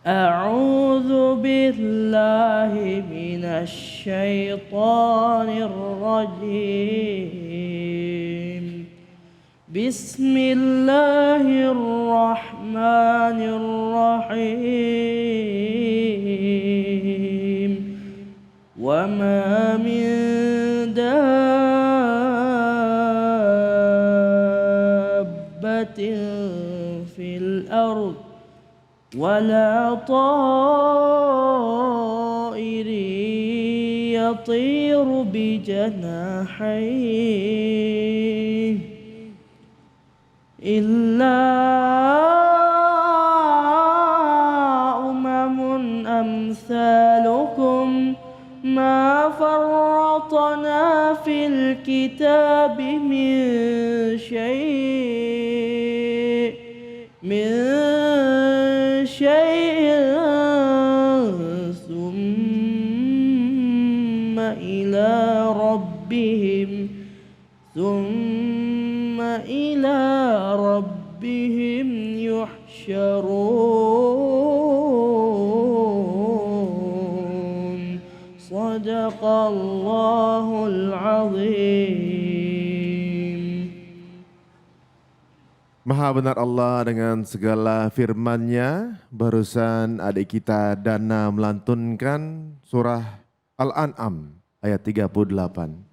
أعوذ بالله من الشيطان الرجيم بسم الله الرحمن الرحيم وما من دابة في الأرض ولا طائر يطير بجناحيه إلا أمم أمثالكم ما فرطنا في الكتاب من شيء ثم إلى ربهم يحشرون صدق الله العظيم. Maha benar Allah dengan segala firman-Nya. Barusan adik kita Dana melantunkan surah Al-An'am ayat 38.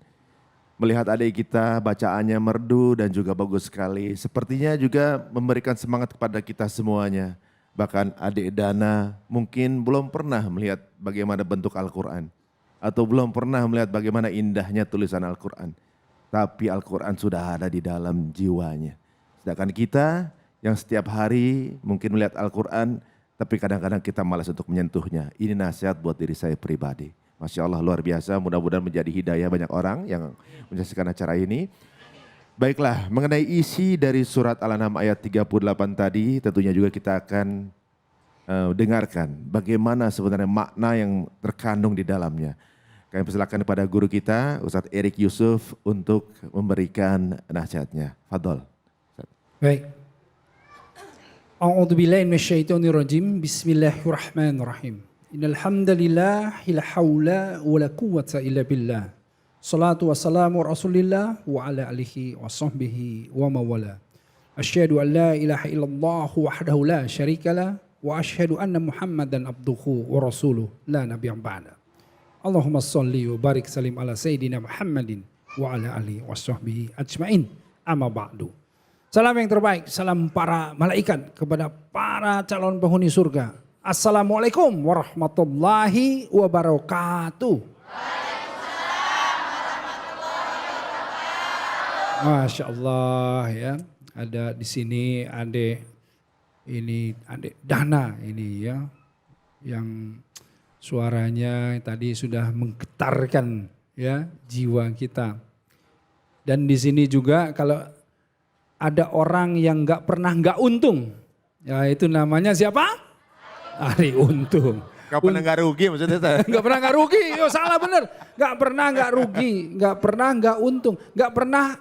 Melihat adik kita bacaannya merdu dan juga bagus sekali. Sepertinya juga memberikan semangat kepada kita semuanya. Bahkan adik Dana mungkin belum pernah melihat bagaimana bentuk Al-Quran. Atau belum pernah melihat bagaimana indahnya tulisan Al-Quran. Tapi Al-Quran sudah ada di dalam jiwanya. Sedangkan kita yang setiap hari mungkin melihat Al-Quran, tapi kadang-kadang kita malas untuk menyentuhnya. Ini nasihat buat diri saya pribadi. Masya Allah luar biasa, mudah-mudahan menjadi hidayah banyak orang yang menyaksikan acara ini. Baiklah, mengenai isi dari surat Al-An'am ayat 38 tadi, tentunya juga kita akan dengarkan bagaimana sebenarnya makna yang terkandung di dalamnya. Kami persilakan kepada guru kita, Ustadz Erik Yusuf, untuk memberikan nasihatnya. Fadol. Baik. A'udzubillahi minasyaitonirrajim. Bismillahirrahmanirrahim. Innal hamdalillah la haula wala quwwata illa billah. Salatu wassalamu Rasulillah wa ala alihi wa sahbihi wa mawala. Asyhadu an la ilaha illallah wahdahu la syarikalah wa asyhadu anna Muhammadan abduhu wa rasuluh la nabiyya ba'da. Allahumma shalli wa barik salim ala sayyidina Muhammadin wa ala alihi wa sahbihi ajmain. Amma ba'du. Salam yang terbaik, salam para malaikat kepada para calon penghuni surga. Assalamualaikum warahmatullahi wabarakatuh. Masya Allah ya, ada di sini adik Dana ini ya, yang suaranya tadi sudah menggetarkan ya jiwa kita. Dan di sini juga kalau ada orang yang nggak pernah nggak untung, ya itu namanya siapa? Ari Untung. Gak pernah nggak rugi maksudnya? Nggak pernah nggak rugi, oh salah bener. Nggak pernah nggak rugi, nggak pernah nggak untung, nggak pernah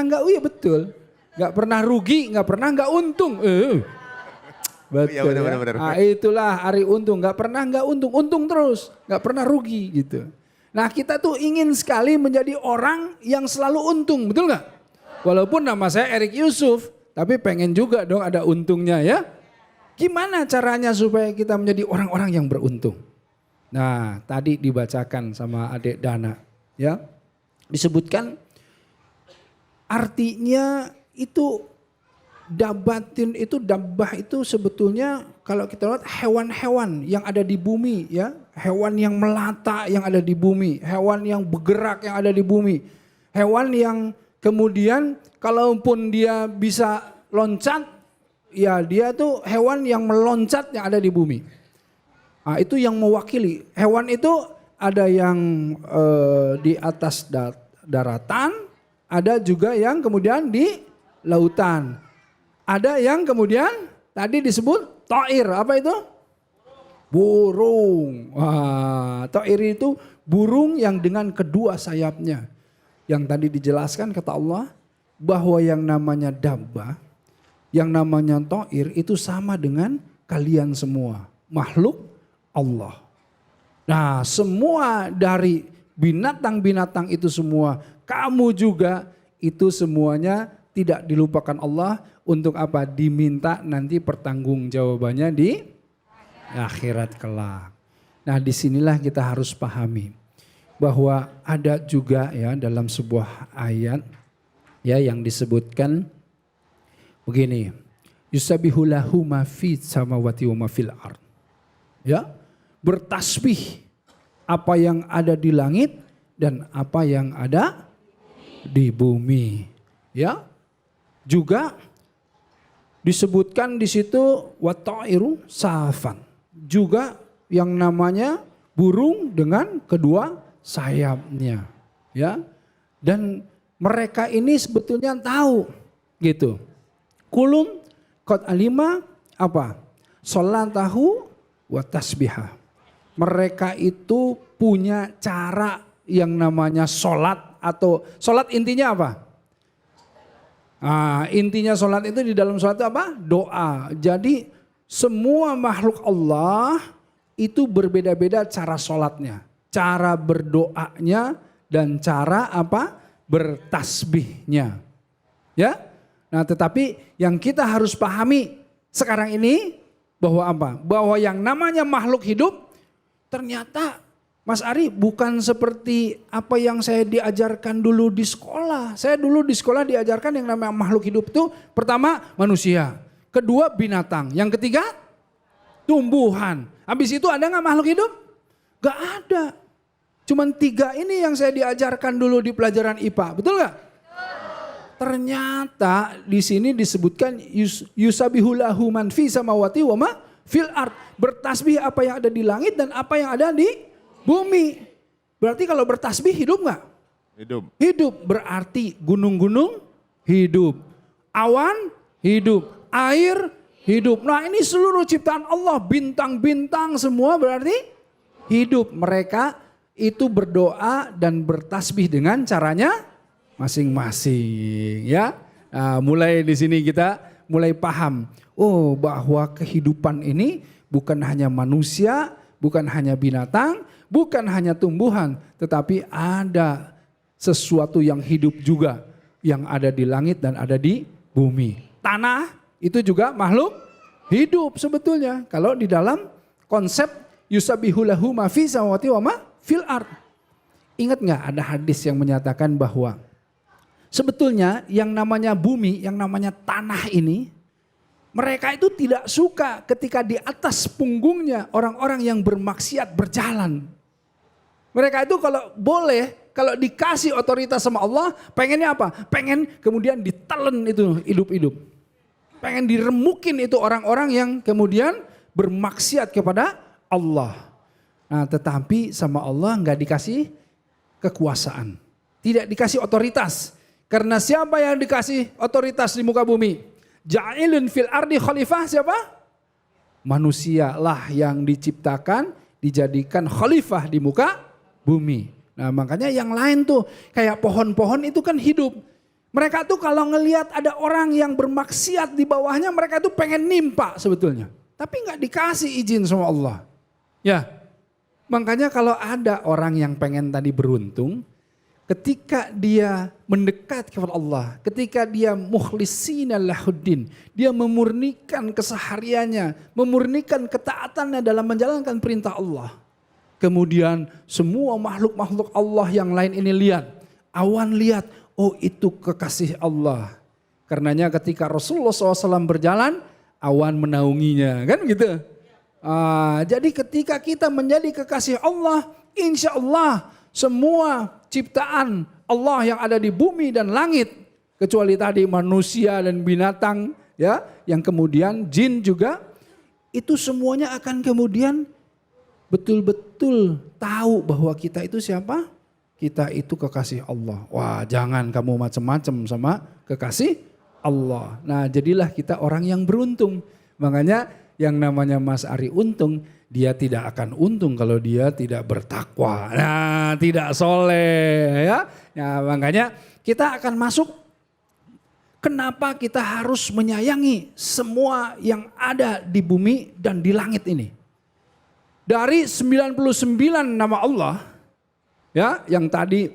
nggak, iya betul. Nggak pernah rugi, nggak pernah nggak untung. Betul ya, bener. Nah, itulah Ari Untung, nggak pernah nggak untung, untung terus, nggak pernah rugi gitu. Nah kita tuh ingin sekali menjadi orang yang selalu untung, betul nggak? Walaupun nama saya Erik Yusuf, tapi pengen juga dong ada untungnya ya. Gimana caranya supaya kita menjadi orang-orang yang beruntung? Nah tadi dibacakan sama adik Dana ya. Disebutkan artinya itu dabatin itu, dabbah itu sebetulnya kalau kita lihat hewan-hewan yang ada di bumi ya. Hewan yang melata yang ada di bumi, hewan yang bergerak yang ada di bumi. Hewan yang kemudian kalaupun dia bisa loncat, ya dia tuh hewan yang meloncat yang ada di bumi. Nah, itu yang mewakili. Hewan itu ada yang di atas daratan, ada juga yang kemudian di lautan. Ada yang kemudian tadi disebut ta'ir, apa itu? Burung. Wah, ta'ir itu burung yang dengan kedua sayapnya. Yang tadi dijelaskan kata Allah bahwa yang namanya dabbah, yang namanya ta'ir itu sama dengan kalian semua. makhluk Allah. Nah, semua dari binatang-binatang itu semua, kamu juga itu semuanya tidak dilupakan Allah untuk apa? Diminta nanti pertanggungjawabannya di akhirat kelak. Nah, disinilah kita harus pahami bahwa ada juga ya dalam sebuah ayat ya yang disebutkan begini, yusabbihu lahu ma fis samawati wa ma fil ard. Ya, bertasbih apa yang ada di langit dan apa yang ada di bumi. Ya. Juga disebutkan di situ wa ta'iru safan. Juga yang namanya burung dengan kedua sayapnya. Ya. Dan mereka ini sebetulnya tahu gitu. Kulum qad alima apa? Sholatahu wa tasbihah. Mereka itu punya cara yang namanya sholat atau sholat intinya apa? Nah, intinya sholat itu di dalam sholat itu apa? Doa. Jadi semua makhluk Allah itu berbeda-beda cara sholatnya, cara berdoanya dan cara apa? Bertasbihnya. Ya. Nah, tetapi yang kita harus pahami sekarang ini bahwa apa? Bahwa yang namanya makhluk hidup ternyata Mas Ari bukan seperti apa yang saya diajarkan dulu di sekolah. Saya dulu di sekolah diajarkan yang namanya makhluk hidup itu pertama manusia, kedua binatang, yang ketiga tumbuhan. Habis itu ada nggak makhluk hidup? Gak ada. Cuman 3 ini yang saya diajarkan dulu di pelajaran IPA, betul nggak? Ternyata di sini disebutkan yusabihu lahu man fi samawati wa ma fil ard. Bertasbih apa yang ada di langit dan apa yang ada di bumi. Berarti kalau bertasbih hidup nggak? Hidup. Hidup berarti gunung-gunung hidup, awan hidup, air hidup. Nah ini seluruh ciptaan Allah, bintang-bintang semua berarti hidup. Mereka itu berdoa dan bertasbih dengan caranya masing-masing ya. Nah, mulai di sini kita mulai paham. Oh bahwa kehidupan ini bukan hanya manusia, bukan hanya binatang, bukan hanya tumbuhan, tetapi ada sesuatu yang hidup juga yang ada di langit dan ada di bumi. Tanah itu juga makhluk hidup sebetulnya. Kalau di dalam konsep yusabbihu lahu ma fi samawati wa ma fil ard. Ingat nggak ada hadis yang menyatakan bahwa sebetulnya yang namanya bumi, yang namanya tanah ini, mereka itu tidak suka ketika di atas punggungnya orang-orang yang bermaksiat berjalan. Mereka itu kalau boleh, kalau dikasih otoritas sama Allah, pengennya apa? Pengen kemudian ditelen itu hidup-hidup. Pengen diremukin itu orang-orang yang kemudian bermaksiat kepada Allah. Nah tetapi sama Allah nggak dikasih kekuasaan. Tidak dikasih otoritas. Karena siapa yang dikasih otoritas di muka bumi? Ja'ilun fil ardi khalifah siapa? Manusia lah yang diciptakan, dijadikan khalifah di muka bumi. Nah makanya yang lain tuh kayak pohon-pohon itu kan hidup. Mereka tuh kalau ngelihat ada orang yang bermaksiat di bawahnya, mereka tuh pengen nimpa sebetulnya. Tapi nggak dikasih izin sama Allah. Ya, makanya kalau ada orang yang pengen tadi beruntung, ketika dia mendekat kepada Allah, ketika dia mukhlisina lahuddin, dia memurnikan kesehariannya, memurnikan ketaatannya dalam menjalankan perintah Allah. Kemudian semua makhluk-makhluk Allah yang lain ini lihat, awan lihat, oh itu kekasih Allah. Karenanya ketika Rasulullah SAW berjalan, awan menaunginya, kan gitu. Jadi ketika kita menjadi kekasih Allah, insya Allah semua ciptaan Allah yang ada di bumi dan langit, kecuali tadi manusia dan binatang, ya, yang kemudian jin juga, itu semuanya akan kemudian betul-betul tahu bahwa kita itu siapa? Kita itu kekasih Allah. Wah, jangan kamu macam-macam sama kekasih Allah. Nah, jadilah kita orang yang beruntung. Makanya yang namanya Mas Ari untung, dia tidak akan untung kalau dia tidak bertakwa. Nah, tidak soleh ya. Nah, makanya kita akan masuk. Kenapa kita harus menyayangi semua yang ada di bumi dan di langit ini? Dari 99 nama Allah, ya, yang tadi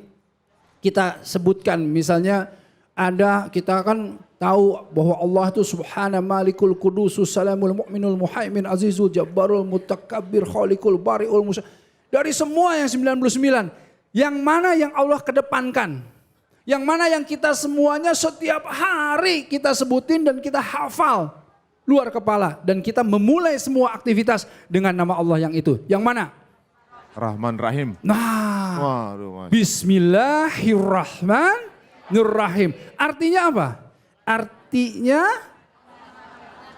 kita sebutkan, misalnya ada, kita kan tahu bahwa Allah itu subhana malikul kudusus salamul mu'minul muhaimin azizul jabbarul mutakabbir khaliqul bari'ul musa. Dari semua yang 99, yang mana yang Allah kedepankan? Yang mana yang kita semuanya setiap hari kita sebutin dan kita hafal luar kepala. Dan kita memulai semua aktivitas dengan nama Allah yang itu. Yang mana? Rahman Rahim. Nah, Waduh, Bismillahirrahmanirrahim. Artinya apa? Artinya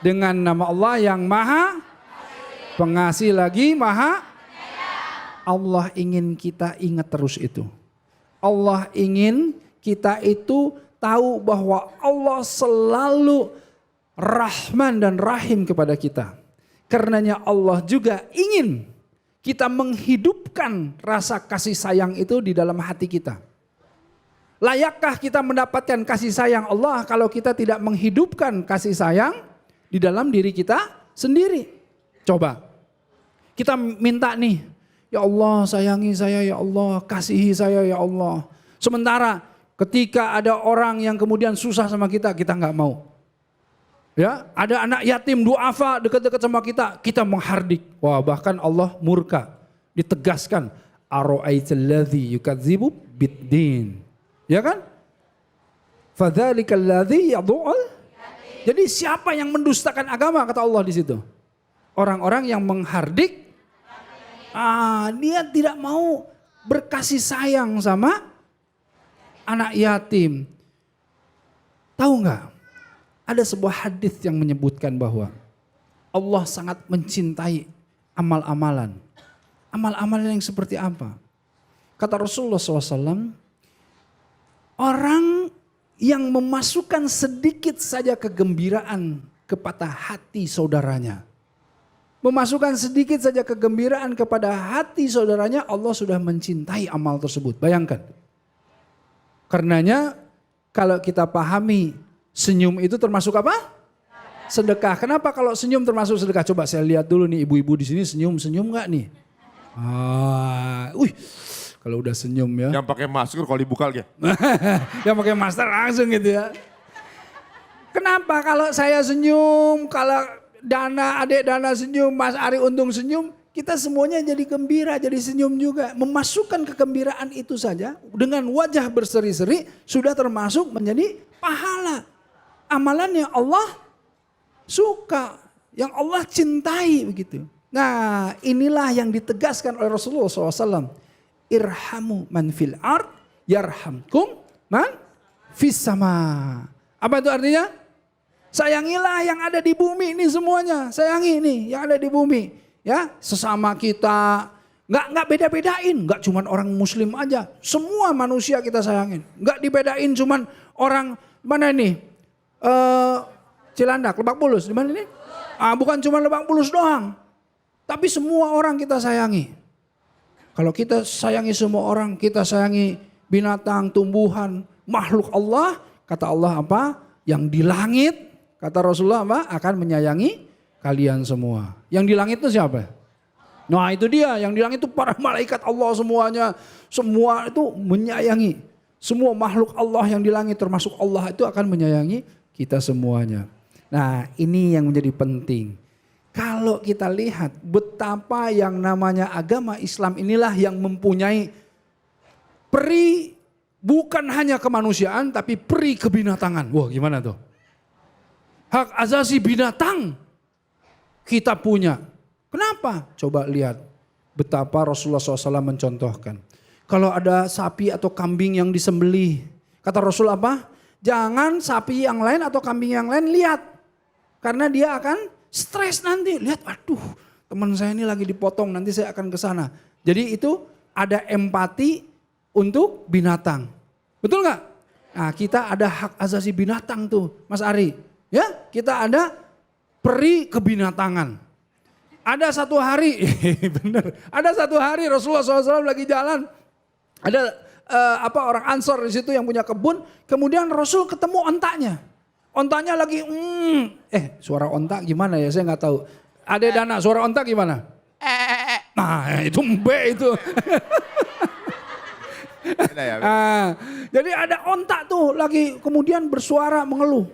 dengan nama Allah yang maha pengasih lagi maha. Allah ingin kita ingat terus itu. Allah ingin kita itu tahu bahwa Allah selalu Rahman dan Rahim kepada kita. Karenanya Allah juga ingin kita menghidupkan rasa kasih sayang itu di dalam hati kita. Layakkah kita mendapatkan kasih sayang Allah kalau kita tidak menghidupkan kasih sayang di dalam diri kita sendiri? Coba kita minta nih, ya Allah sayangi saya, ya Allah kasihi saya, ya Allah. Sementara ketika ada orang yang kemudian susah sama kita, kita nggak mau. Ya, ada anak yatim duafa dekat-dekat sama kita menghardik. Wah, bahkan Allah murka. Ditegaskan, ara'aital ladzi yukadzibu biddin. Ya kan? Fadzalikal ladzi yad'ul. Jadi siapa yang mendustakan agama kata Allah di situ? Orang-orang yang menghardik, dia tidak mau berkasih sayang sama anak yatim. Tahu nggak? Ada sebuah hadis yang menyebutkan bahwa Allah sangat mencintai amal-amalan. Amal-amalan yang seperti apa? Kata Rasulullah SAW, orang yang memasukkan sedikit saja kegembiraan kepada hati saudaranya. Memasukkan sedikit saja kegembiraan kepada hati saudaranya, Allah sudah mencintai amal tersebut. Bayangkan. Karenanya kalau kita pahami senyum itu termasuk apa? Sedekah. Kenapa kalau senyum termasuk sedekah? Coba saya lihat dulu nih ibu-ibu di sini senyum nggak nih? Kalau udah senyum ya. Yang pakai masker kalau dibuka ya. Yang pakai masker langsung gitu ya. Kenapa kalau saya senyum, kalau adik Dana senyum, Mas Ari Untung senyum, kita semuanya jadi gembira, jadi senyum juga. Memasukkan kegembiraan itu saja dengan wajah berseri-seri sudah termasuk menjadi pahala. Amalan yang Allah suka, yang Allah cintai begitu. Nah, inilah yang ditegaskan oleh Rasulullah SAW. Irhamu man fil ard, yarhamkum man fis sama. Apa itu artinya? Sayangilah yang ada di bumi ini semuanya. Sayangi ini yang ada di bumi. Ya, sesama kita. Nggak beda-bedain. Nggak cuman orang muslim aja. Semua manusia kita sayangin. Nggak dibedain cuman orang mana ini? Cilandak, Lebak Bulus. Di mana ini? Bukan cuma Lebak Bulus doang. Tapi semua orang kita sayangi. Kalau kita sayangi semua orang, kita sayangi binatang, tumbuhan, makhluk Allah. Kata Allah apa? Yang di langit, kata Rasulullah apa? Akan menyayangi kalian semua. Yang di langit itu siapa? Nah itu dia, yang di langit itu para malaikat Allah semuanya. Semua itu menyayangi. Semua makhluk Allah yang di langit termasuk Allah itu akan menyayangi kita semuanya. Nah ini yang menjadi penting. Kalau kita lihat betapa yang namanya agama Islam inilah yang mempunyai peri bukan hanya kemanusiaan tapi peri kebinatangan. Wah gimana tuh? Hak asasi binatang kita punya. Kenapa? Coba lihat betapa Rasulullah SAW mencontohkan. Kalau ada sapi atau kambing yang disembelih, kata Rasul apa? Jangan sapi yang lain atau kambing yang lain lihat. Karena dia akan stres nanti. Lihat, aduh teman saya ini lagi dipotong, nanti saya akan ke sana. Jadi itu ada empati untuk binatang. Betul nggak? Nah kita ada hak asasi binatang tuh Mas Ari. Ya kita ada peri kebinatangan. Ada satu hari, bener. Ada satu hari Rasulullah SAW lagi jalan. Ada orang Ansor di situ yang punya kebun. Kemudian Rasul ketemu ontaknya. Ontanya lagi, suara ontak gimana ya? Saya nggak tahu. Ada Dana, suara ontak gimana? Nah, itu mbe itu. Beda ya. Jadi ada onta tuh lagi kemudian bersuara mengeluh.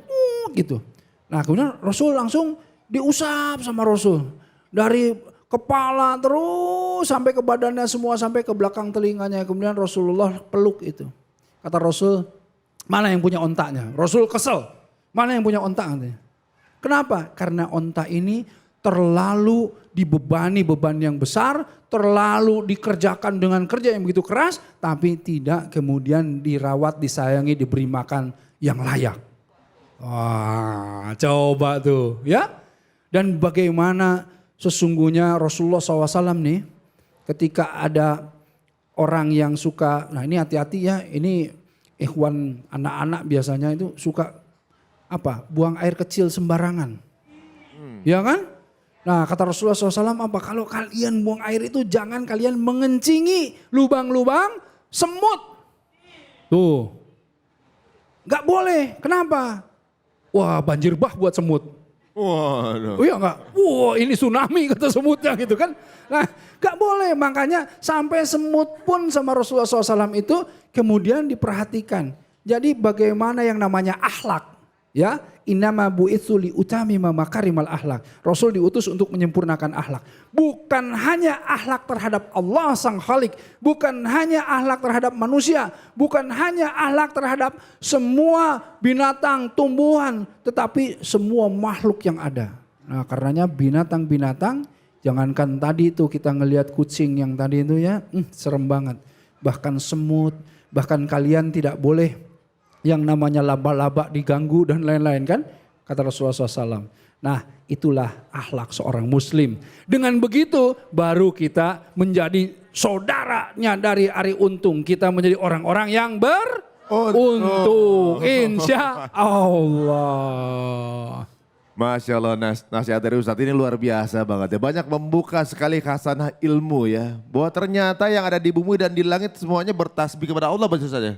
Gitu. Nah kemudian Rasul langsung diusap sama Rasul. Dari kepala terus sampai ke badannya semua, sampai ke belakang telinganya. Kemudian Rasulullah peluk itu. Kata Rasul, mana yang punya ontaknya? Rasul kesel, mana yang punya ontak? Kenapa? Karena ontak ini terlalu dibebani beban yang besar, terlalu dikerjakan dengan kerja yang begitu keras, tapi tidak kemudian dirawat, disayangi, diberi makan yang layak. Wah, coba tuh ya. Dan bagaimana sesungguhnya Rasulullah SAW nih, ketika ada orang yang suka, nah ini hati-hati ya, ini ikhwan anak-anak biasanya itu suka buang air kecil sembarangan. Ya kan? Nah kata Rasulullah SAW apa? Kalau kalian buang air itu jangan kalian mengencingi lubang-lubang semut. Tuh. Gak boleh. Kenapa? Wah banjir bah buat semut. Waduh. Oh iya enggak? Wah ini tsunami kata semutnya gitu kan. Nah gak boleh, makanya sampai semut pun sama Rasulullah SAW itu kemudian diperhatikan. Jadi bagaimana yang namanya akhlak. Ya, innama bu'itsu li utamima makarimal akhlak. Rasul diutus untuk menyempurnakan akhlak. Bukan hanya akhlak terhadap Allah Sang Khalik, bukan hanya akhlak terhadap manusia, bukan hanya akhlak terhadap semua binatang, tumbuhan, tetapi semua makhluk yang ada. Nah, karenanya binatang-binatang, jangankan tadi itu kita ngelihat kucing yang tadi itu ya, serem banget. Bahkan semut, bahkan kalian tidak boleh yang namanya laba-laba diganggu dan lain-lain kan, kata Rasulullah SAW. Nah itulah akhlak seorang muslim. Dengan begitu baru kita menjadi saudaranya dari Ari Untung. Kita menjadi orang-orang yang beruntung. Insya Allah. Masya Allah, nasihat dari Ustadz ini luar biasa banget ya. Banyak membuka sekali khasanah ilmu ya. Bahwa ternyata yang ada di bumi dan di langit semuanya bertasbih kepada Allah baca saja.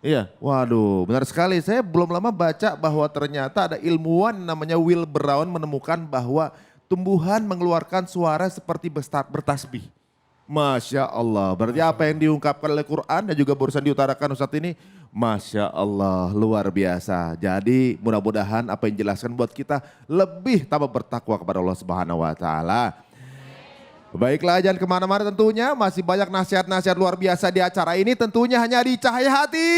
Iya, waduh benar sekali. Saya belum lama baca bahwa ternyata ada ilmuwan namanya Will Brown menemukan bahwa tumbuhan mengeluarkan suara seperti bertasbih. Masya Allah, berarti apa yang diungkapkan oleh Quran dan juga barusan diutarakan Ustadz ini, Masya Allah luar biasa. Jadi mudah-mudahan apa yang dijelaskan buat kita lebih tambah bertakwa kepada Allah Subhanahu Wa Taala. Baiklah, jangan kemana-mana tentunya, masih banyak nasihat-nasihat luar biasa di acara ini tentunya hanya di Cahaya Hati.